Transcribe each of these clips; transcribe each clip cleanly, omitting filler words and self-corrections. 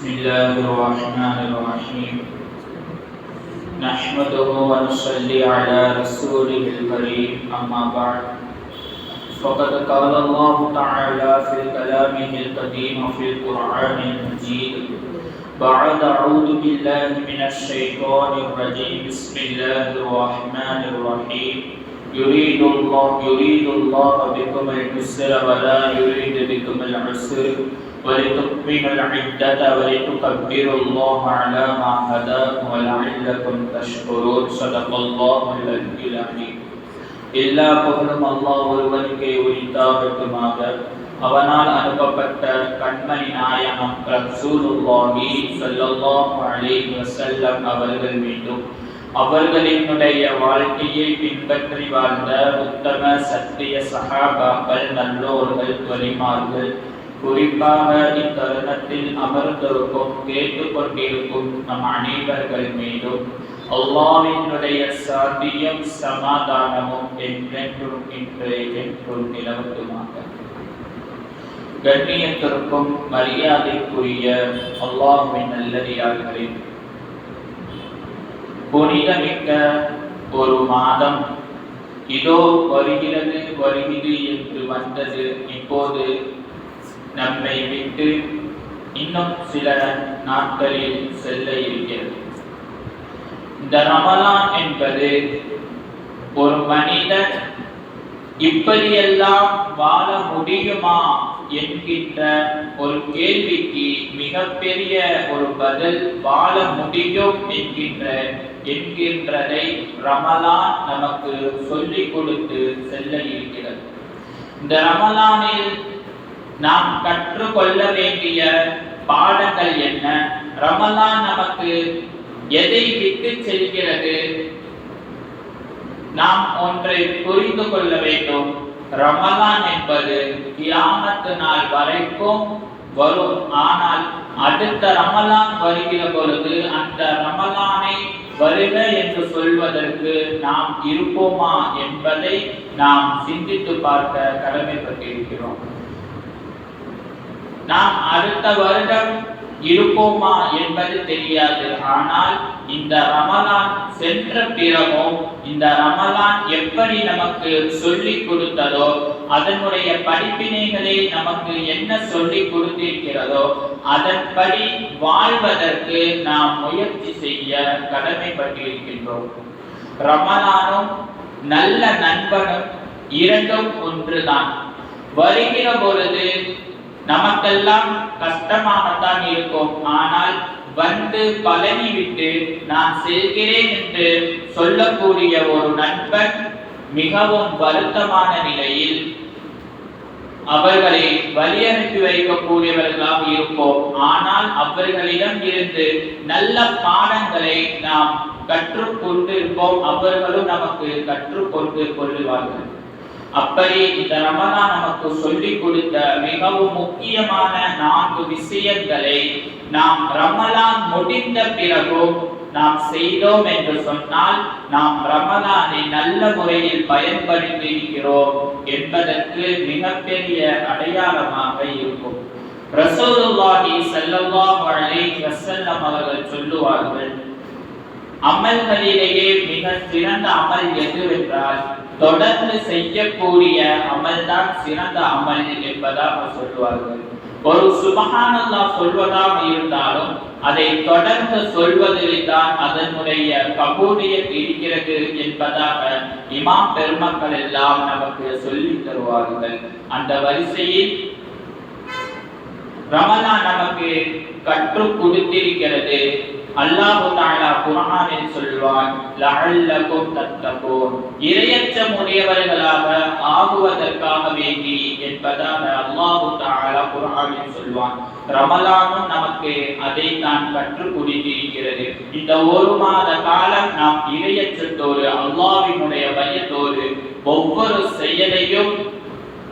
بسم الله الرحمن الرحيم نحمده ونصلي على رسوله الكريم أما بعد فقد قال الله تعالى في كلامه القديم في القرآن المجيد بعد أعوذ بالله من الشيطان الرجيم بسم الله الرحمن الرحيم يريد الله بكم اليسر ولا يريد بكم العسر ولتكملوا العدة ولتكبروا الله على ما هداكم ولعلكم تشكرون صدق الله العلي العظيم எல்லா புகழும் அல்லாஹ் ஒருவனுக்கே உரித்தாகட்டுமாக. அவனால் அனுப்பப்பட்ட கண்மணி நாயகம் ரசூலுல்லாஹி ஸல்லல்லாஹு அலைஹி வஸல்லம் அவர்கள் மீதும் அவர்களினுடைய வாழ்க்கையை பின்பற்றி வாழ்ந்த உத்தம சத்திய சஹாபாக்கள் நல்லோர்கள் வலிமார்கள் குறிப்பாக இத்தருணத்தில் அமர்ந்திருக்கும் கேட்டுக்கொண்டிருக்கும் நம் அனைவர்கள் மீதும் அல்லாஹ்வினுடைய சாந்தியும் சமாதானமும் என்றென்றும் என்றும் நிலவட்டுமாக. கண்ணியத்திற்கும் மரியாதைக்குரிய அல்லாஹ்வின் நல்லடியார்களே, புனிதமிக்க ஒரு மாதம் இதோ வருகிறது என்று வந்தது. இப்போது நம்மை விட்டு இன்னும் சில நாட்களில் செல்ல இருக்கிறது. இந்த ரமலான் என்பது ஒரு மனிதன் இப்படியெல்லாம் வாழ முடியுமா என்கின்ற ஒரு கேள்விக்கு மிகப்பெரிய ஒரு பதில் வாழ முடியும் என்கின்றதை ரமலான் நமக்கு சொல்லிக் கொடுத்து செல்ல இருக்கிறது. இந்த ரமலானில் நாம் கற்றுக்கொள்ள வேண்டிய பாடங்கள் என்ன? ரமலான் நமக்கு எதை விட்டு செல்கிறது? நாம் ஒன்றை புரிந்து கொள்ள வேண்டும். ரமலான் என்பது கியாமத்து நாள் வரைக்கும் வரும். ஆனால் அடுத்த ரமலான் வருகிற பொழுது அந்த ரமலானை வருக என்று சொல்வதற்கு நாம் இருப்போமா என்பதை நாம் சிந்தித்து பார்க்க கடமைப்பட்டிருக்கிறோம். நாம் அடுத்த வருடம் இருப்போமா என்பது தெரியாது. ஆனால் இந்த ரமலான் சென்ற பிறகும் இந்த ரமலான் எப்படி நமக்கு சொல்லிக் கொடுத்ததோ, அதனுடைய படிப்பினைகளை நமக்கு என்ன சொல்லிக் கொடுத்திருக்கிறதோ அதன்படி வாழ்வதற்கு நாம் முயற்சி செய்ய கடமைப்பட்டிருக்கின்றோம். ரமலானும் நல்ல நண்பனும் இரண்டும் ஒன்றுதான். வருகிற பொழுது நமக்கெல்லாம் கஷ்டமாகத்தான் இருக்கும். ஆனால் வந்து பழனி விட்டு நான் செல்கிறேன் என்று சொல்லக்கூடிய ஒரு நண்பன் மிகவும் வருத்தமான நிலையில் அவர்களை வழியனுப்பி வைக்கக்கூடியவர்களாக இருப்போம். ஆனால் அவர்களிடம் இருந்து நல்ல பாடங்களை நாம் கற்றுக்கொண்டு இருப்போம். அவர்களும் நமக்கு கற்றுக்கொண்டு கொள்ளுவார்கள். அப்படி இந்த ரமலான் நமக்கு சொல்லிக் கொடுத்த மிகவும் முக்கியமான 4 விஷயங்களை நாம் ரமலான் முடிந்த பிறகும் நாம் செய்தோம் என்று சொன்னால் நாம் ரமலானை நல்ல முறையில் பயன்படுத்தி இருக்கிறோம் என்பதற்கு மிகப்பெரிய அடையாளமாக இருக்கும். ரசூலுல்லாஹி ஸல்லல்லாஹு அலைஹி வஸல்லம் அவர்கள் சொல்லுவார்கள், அமல்களிலேயே மிக சிறந்த அமல் எதுவென்றால் தொடர்ந்து செய்யக்கூடிய அமல் தான் சிறந்த அமல் என்பதாக சொல்வார்கள். ஒரு சுப்ஹானல்லாஹ் சொல்வதாக இருந்தாலும் அதை தொடர்ந்து சொல்வதில் தான் அதனுடைய கபூலியத் இருக்கிறது என்பதாக இமாம் பெருமக்கள் எல்லாம் நமக்கு சொல்லி தருவார்கள். அந்த வரிசையில் ரமலான் நமக்கு கற்றுக் கொடுத்திருக்கிறது. அல்லாஹ் தஆலா குர்ஆனில் சொல்வான், லஅல்லகும் தத்தகூன், இறையச்சம் உடையவர்களாக ஆகுவதற்காக வேண்டி என்பதாக அல்லாஹ் தஆலா குர்ஆனில் சொல்வான். ரமலானும் நமக்கு அதை தான் கற்றுக் கொடுத்திருக்கிறது. இந்த ஒரு மாத காலம் நாம் இறையச்சத்தோடு அல்லாஹ்வினுடைய பயத்தோடு ஒவ்வொரு செயலையும்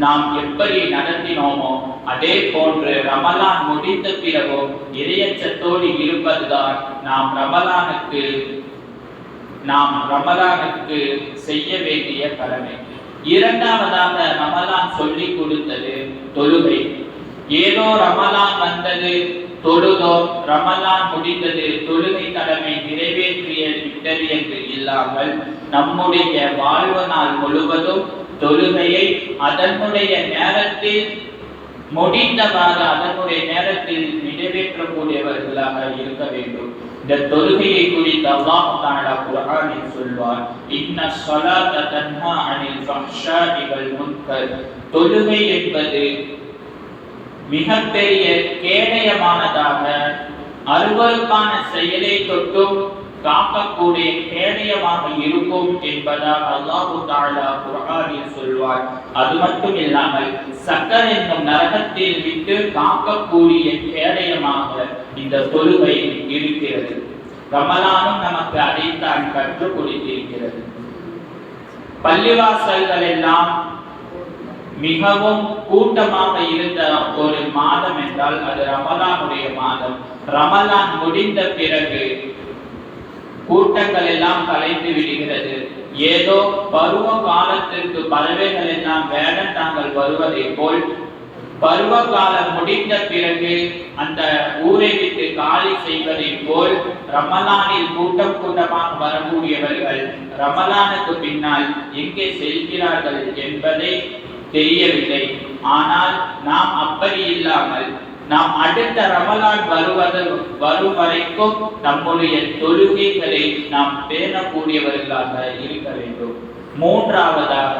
நாம் எப்படி நடத்தினோமோ அதே போன்று ரமலான் முடிந்த பிறகும் இறையச்சத்தோடு இருப்பதுதான் நாம் ரமலானுக்கு செய்ய வேண்டிய கடமை. இரண்டாவதாக ரமலான் சொல்லிக் கொடுத்தது தொழுகை. ஏதோ ரமலான் வந்தது, தொழுதோம், ரமலான் முடிந்தது, தொழுகை கடமை நிறைவேற்றிய விட்டது என்று இல்லாமல் நம்முடைய வாழ்வு நாள் முழுவதும் தொழுகையை அதனுடைய நேரத்தில் முடிந்தவாறு அதனுடைய நேரத்தில் நிறைவேற்றக்கூடியவர்களாக இருக்க வேண்டும். இந்த தொழுகையை குறித்து அல்லாஹ் தஆலா குர்ஆனில் சொல்வார், இன்ன ஸலாத தன்ஹா அனில் ஃபஹ்ஷாஇ வல் முன்கர். தொழுகை என்பது மிகப்பெரிய கேடயமானதாக, அருவருப்பான செயலை தொட்டும் காக்கக்கூடிய கேடயமாக இருக்கும் என்பதாக அல்லாஹ் தஆலா குர்ஆனில் சொல்வார். அது மட்டும் இல்லாமல் சக்கர் என்னும் நரகத்தில் விட்டு காக்கக்கூடிய கேடயமாக இந்த தொழுகை இருக்கிறது. ரமலானும் நமக்கு அதைத்தான் கற்றுக் கொடுத்திருக்கிறது. பள்ளிவாசல்கள் எல்லாம் மிகவும் கூட்டமாக இருந்த ஒரு மாதம் என்றால் அது ரமலானுடைய மாதம். ரமலான் முடிந்த பிறகு கூட்டங்கள் எல்லாம் கலைந்து விடுகிறது. ஏதோ பருவ காலத்திற்கு பறவைகள் எல்லாம் வேடந்தாங்கள் வருவதை போல் பருவ காலம் முடிந்த பிறகு அந்த ஊரை விட்டு காலி செய்வதை போல் ரமலானில் கூட்டம் கூட்டமாக வரக்கூடியவர்கள் ரமலானுக்கு பின்னால் எங்கே செல்கிறார்கள் என்பதை தெரியவில்லை. ஆனால் நாம் அப்படி இல்லாமல் நாம் அடுத்த ரமலான் வரும் வரைக்கும் நம்முடைய தொழுகைகளை நாம் பேணக்கூடியவர்களாக இருக்க வேண்டும். மூன்றாவதாக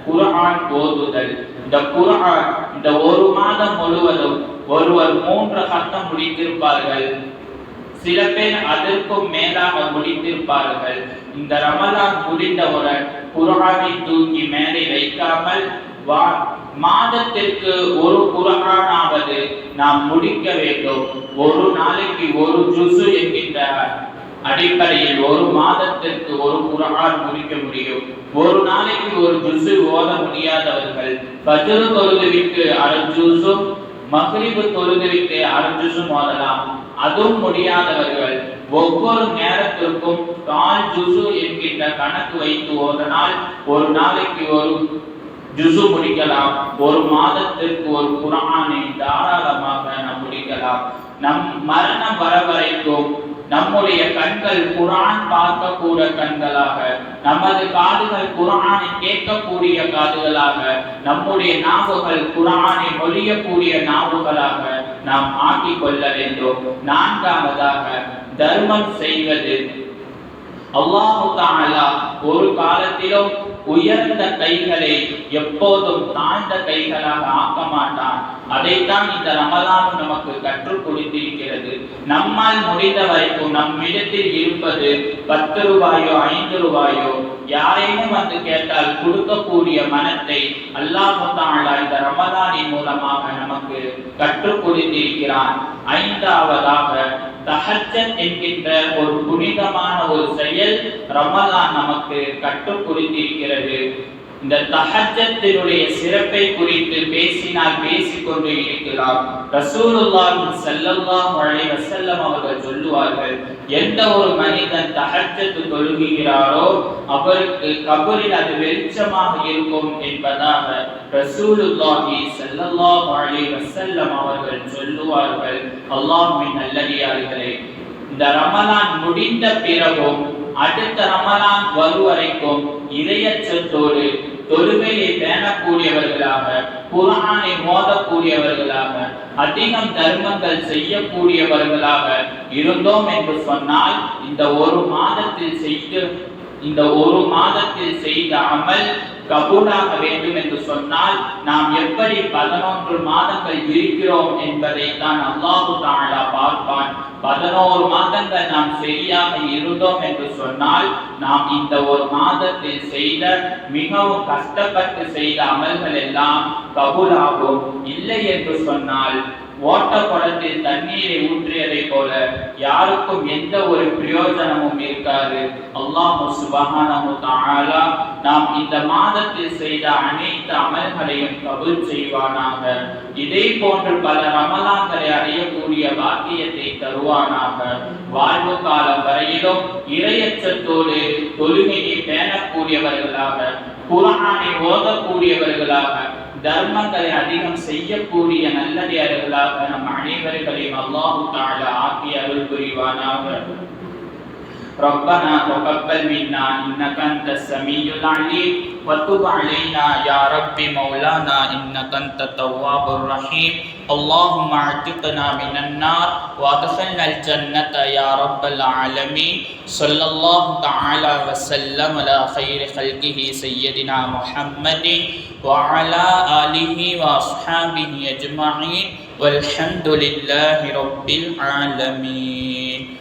குர்ஆன் ஓதுதல். இந்த குர்ஆன் இந்த ஒரு மாதம் முழுவதும் ஒருவர் 3 ஹத்தம் முடித்திருப்பார்கள், சில பேர் அதற்கும் மேலாக முடித்திருப்பார்கள். இந்த ரமலான் முடிந்தவுடன் குர்ஆனை தூக்கி மேலே வைக்காமல் மாதத்திற்கு ஒரு குர்ஆனாவது நாம் முடிக்க வேண்டும். ஒரு நாளைக்கு ஒரு ஜுஸு என்கின்ற அடிப்படையில் ஒரு மாதத்திற்கு ஒரு குர்ஆன் முடிக்க முடியும். ஒரு நாளைக்கு ஒரு ஜுஸு ஓத முடியாதவர்கள் ஃபஜ்ர் தொழுதுவிட்டு அரை ஜுஸும் மக்ரிப் தொழுதுவிட்டு அரை ஜுஸும் ஓதலாம். அதுவும் முடியாதவர்கள் ஒவ்வொரு நேரத்திற்கும் 4 ஜுஸு என்கின்ற கணக்கு வைத்து ஓதனால் ஒரு நாளைக்கு ஒரு ஜுஸு முடிக்கலாம். ஒரு மாதத்திற்கு ஒரு குர்ஆனை தாராளமாக நாம் முடிக்கலாம். நம் மரணம் வர வரைக்கும் நம்முடைய கண்கள் குர்ஆன் பார்க்கக்கூடிய கண்களாக, நமது காதுகள் குர்ஆனை கேட்கக்கூடிய காதுகளாக, நம்முடைய நாவுகள் குர்ஆனை மொழியக்கூடிய நாவுகளாக நாம் ஆக்கிக் கொள்ள வேண்டும். நான்காவதாக தர்மம் செய்வது. அல்லாஹ் தஆலா ஒரு காலத்திலும் உயர்ந்த கைகளை எப்போதும் தாழ்ந்த கைகளாக ஆக்க மாட்டான். அதைத்தான் இந்த ரமலான் நமக்கு கற்றுக் கொடுத்திருக்கிறது. நம்மால் முடிந்த வரைக்கும் நம்மிடத்தில் இருப்பது 10 ரூபாயோ 5 ரூபாயோ யாரேனும் வந்து கேட்டால் கொடுக்கக்கூடிய மனத்தை அல்லாஹ் தஆலா இந்த ரமலானின் மூலமாக நமக்கு கற்றுக் கொடுத்திருக்கிறான். ஐந்தாவதாக தஹஜ்ஜத் என்கின்ற ஒரு புனிதமான ஒரு செயல் ரமலான் நமக்கு கற்றுக் கொடுத்திருக்கிறது. இந்த தஹஜ்ஜத்தினுடைய சிறப்பை குறித்து பேசினால் பேசிக்கொண்டே இருக்கலாம். ரசூலுல்லாஹி ஸல்லல்லாஹு அலைஹி வஸல்லம் அவர்கள் சொல்லுவார்கள், எந்த ஒரு மனிதன் தஹஜ்ஜத் தொழுகிறாரோ அவருக்கு கபரில் அது வெளிச்சமாக இருக்கும் என்பதாக ரசூலுல்லாஹி ஸல்லல்லாஹு அலைஹி வஸல்லம் அவர்கள் சொல்லுவார்கள். அல்லாஹ்வின் நல்லடியார்களே, இந்த ரமலான் முடிந்த பிறகும் அடுத்த ரமலான் வரும் இறையச்சத்தோடு தொழுகையை பேணக்கூடியவர்களாக, குர்ஆனை ஓதக்கூடியவர்களாக, அதிகம் தர்மங்கள் செய்யக்கூடியவர்களாக இருந்தோம் என்று சொன்னால் இந்த ஒரு மாதத்தில் செய்த அமல் கபூலாக வேண்டும் என்று சொன்னால் நாம் எப்படி 11 மாதங்கள் இருக்கிறோம் என்பதை தான் அல்லாஹ் தஆலா பார்ப்பான். 11 மாதங்கள் நாம் சரியாக இருந்தோம் என்று சொன்னால் நாம் இந்த ஒரு மாதத்தில் செய்த மிகவும் கஷ்டப்பட்டு செய்த அமல்கள் எல்லாம் கபூலாகும். இல்லை என்று சொன்னால் ஓட்ட குளத்தில் தண்ணீரை ஊற்றியதை போல யாருக்கும் எந்த ஒரு பிரயோஜனமும் இருக்காது. அல்லாஹ் சுப்ஹானஹு தஆலா நாம் இந்த மாதத்தில் செய்த அனைத்து அமல்களையும் கபூல் செய்வானாக. இதே போன்று பல ரமலான்களை அடையக்கூடிய பாக்கியத்தை தருவானாக. வாழ்வு காலம் வரையிலும் இறையச்சத்தோடு தொழுகையை பேணக்கூடியவர்களாக, குர்ஆனை ஓதக்கூடியவர்களாக, தர்மங்களை அதிகம் செய்யக்கூடிய நல்லடியார்களாக நம் அனைவர்களையும் அல்லாஹு தஆலா ஆக்கி அருள் புரிவானாக. ربنا تقبل منا إنك أنت السميع العليم وتب علينا يا رب مولانا إنك أنت التواب الرحيم. اللهم اعتقنا من النار وادخلنا الجنة يا رب العالمين. صلى الله تعالى وسلم على خير خلقه سيدنا محمد وعلى آله وأصحابه أجمعين والحمد لله رب العالمين.